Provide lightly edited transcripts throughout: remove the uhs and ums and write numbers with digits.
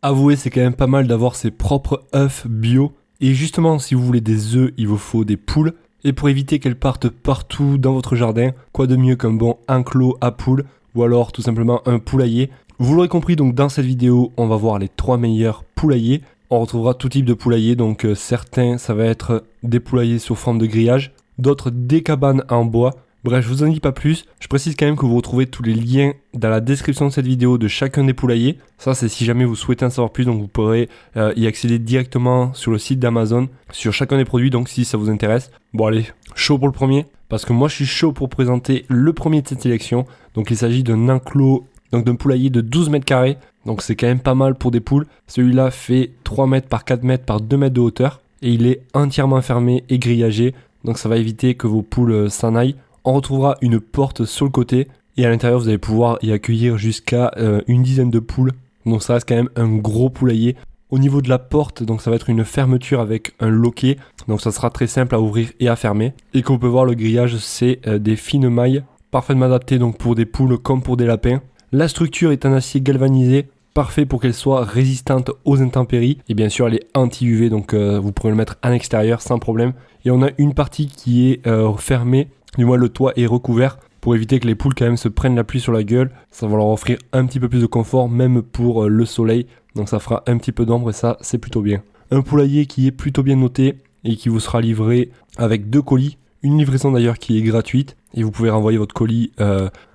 Avouez, c'est quand même pas mal d'avoir ses propres œufs bio. Et justement, si vous voulez des œufs, il vous faut des poules. Et pour éviter qu'elles partent partout dans votre jardin, quoi de mieux qu'un bon enclos à poules ou alors tout simplement un poulailler. Vous l'aurez compris, donc dans cette vidéo, on va voir les 3 meilleurs poulaillers. On retrouvera tout type de poulailler, donc certains ça va être des poulaillers sous forme de grillage, d'autres des cabanes en bois. Bref, je vous en dis pas plus. Je précise quand même que vous retrouvez tous les liens dans la description de cette vidéo de chacun des poulaillers. Ça, c'est si jamais vous souhaitez en savoir plus, donc vous pourrez y accéder directement sur le site d'Amazon, sur chacun des produits, donc si ça vous intéresse. Bon allez, chaud pour le premier, parce que moi je suis chaud pour présenter le premier de cette sélection. Donc il s'agit d'un enclos, donc d'un poulailler de 12 mètres carrés. Donc c'est quand même pas mal pour des poules. Celui-là fait 3 mètres par 4 mètres par 2 mètres de hauteur. Et il est entièrement fermé et grillagé. Donc ça va éviter que vos poules s'en aillent. On retrouvera une porte sur le côté et à l'intérieur vous allez pouvoir y accueillir jusqu'à une dizaine de poules. Donc ça reste quand même un gros poulailler. Au niveau de la porte, donc ça va être une fermeture avec un loquet. Donc ça sera très simple à ouvrir et à fermer. Et comme on peut voir, le grillage c'est des fines mailles parfaitement adaptées donc pour des poules comme pour des lapins. La structure est en acier galvanisé, parfait pour qu'elle soit résistante aux intempéries. Et bien sûr elle est anti-UV, donc vous pourrez le mettre à l'extérieur sans problème. Et on a une partie qui est fermée. Du moins le toit est recouvert pour éviter que les poules quand même se prennent la pluie sur la gueule. Ça va leur offrir un petit peu plus de confort même pour le soleil. Donc ça fera un petit peu d'ombre et ça c'est plutôt bien. Un poulailler qui est plutôt bien noté et qui vous sera livré avec 2 colis. Une livraison d'ailleurs qui est gratuite et vous pouvez renvoyer votre colis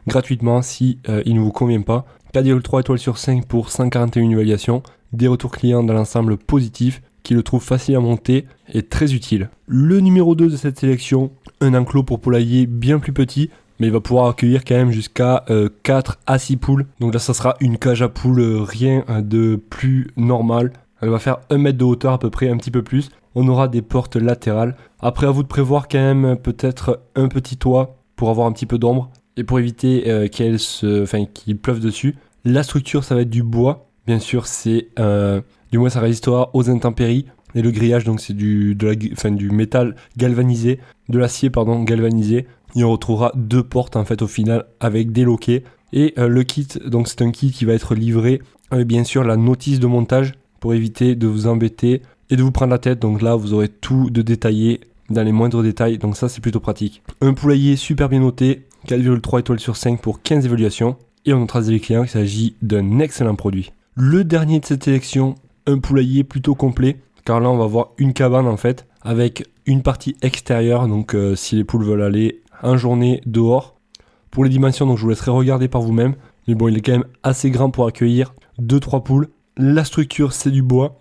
gratuitement si il ne vous convient pas. 4,3 étoiles sur 5 pour 141 évaluations. Des retours clients dans l'ensemble positifs qui le trouve facile à monter et très utile. Le numéro 2 de cette sélection, un enclos pour poulailler bien plus petit, mais il va pouvoir accueillir quand même jusqu'à 4 à 6 poules. Donc là ça sera une cage à poules, rien de plus normal. Elle va faire 1 mètre de hauteur à peu près, un petit peu plus. On aura des portes latérales. Après à vous de prévoir quand même peut-être un petit toit pour avoir un petit peu d'ombre et pour éviter qu'il pleuve dessus. La structure ça va être du bois. Bien sûr c'est du moins ça résistera aux intempéries. Et le grillage donc c'est du métal galvanisé, de l'acier galvanisé. Et on retrouvera 2 portes en fait au final avec des loquets. Et le kit, donc c'est un kit qui va être livré avec bien sûr la notice de montage pour éviter de vous embêter et de vous prendre la tête. Donc là vous aurez tout de détaillé dans les moindres détails, donc ça c'est plutôt pratique. Un poulailler super bien noté, 4,3 étoiles sur 5 pour 15 évaluations. Et on notera des clients qu'il s'agit d'un excellent produit. Le dernier de cette sélection, un poulailler plutôt complet, car là on va voir une cabane en fait, avec une partie extérieure, donc si les poules veulent aller en journée dehors. Pour les dimensions, donc je vous laisserai regarder par vous-même, mais bon il est quand même assez grand pour accueillir 2-3 poules. La structure c'est du bois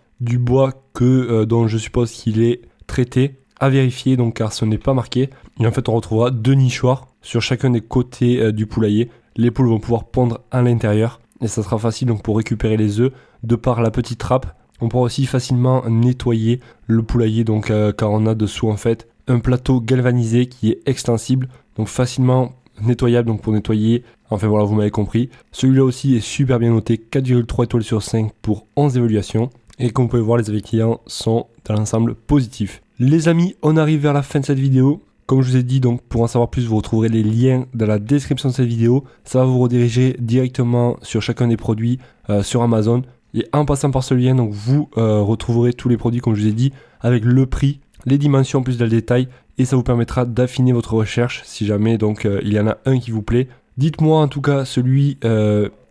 dont je suppose qu'il est traité, à vérifier donc car ce n'est pas marqué. Et en fait on retrouvera 2 nichoirs sur chacun des côtés du poulailler. Les poules vont pouvoir pondre à l'intérieur et ça sera facile donc pour récupérer les œufs de par la petite trappe. On pourra aussi facilement nettoyer le poulailler donc car on a dessous en fait un plateau galvanisé qui est extensible, donc facilement nettoyable donc pour nettoyer. Enfin voilà, vous m'avez compris. Celui-là aussi est super bien noté, 4,3 étoiles sur 5 pour 11 évaluations. Et comme vous pouvez voir, les avis clients sont dans l'ensemble positifs. Les amis, on arrive vers la fin de cette vidéo. Comme je vous ai dit, donc pour en savoir plus, vous retrouverez les liens dans la description de cette vidéo. Ça va vous rediriger directement sur chacun des produits sur Amazon. Et en passant par ce lien, donc vous retrouverez tous les produits, comme je vous ai dit, avec le prix, les dimensions plus dans le détail. Et ça vous permettra d'affiner votre recherche si jamais donc il y en a un qui vous plaît. Dites-moi en tout cas celui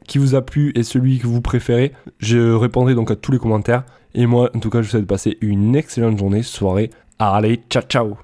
qui vous a plu et celui que vous préférez. Je répondrai donc à tous les commentaires. Et moi, en tout cas, je vous souhaite de passer une excellente journée, soirée. Allez, ciao ciao!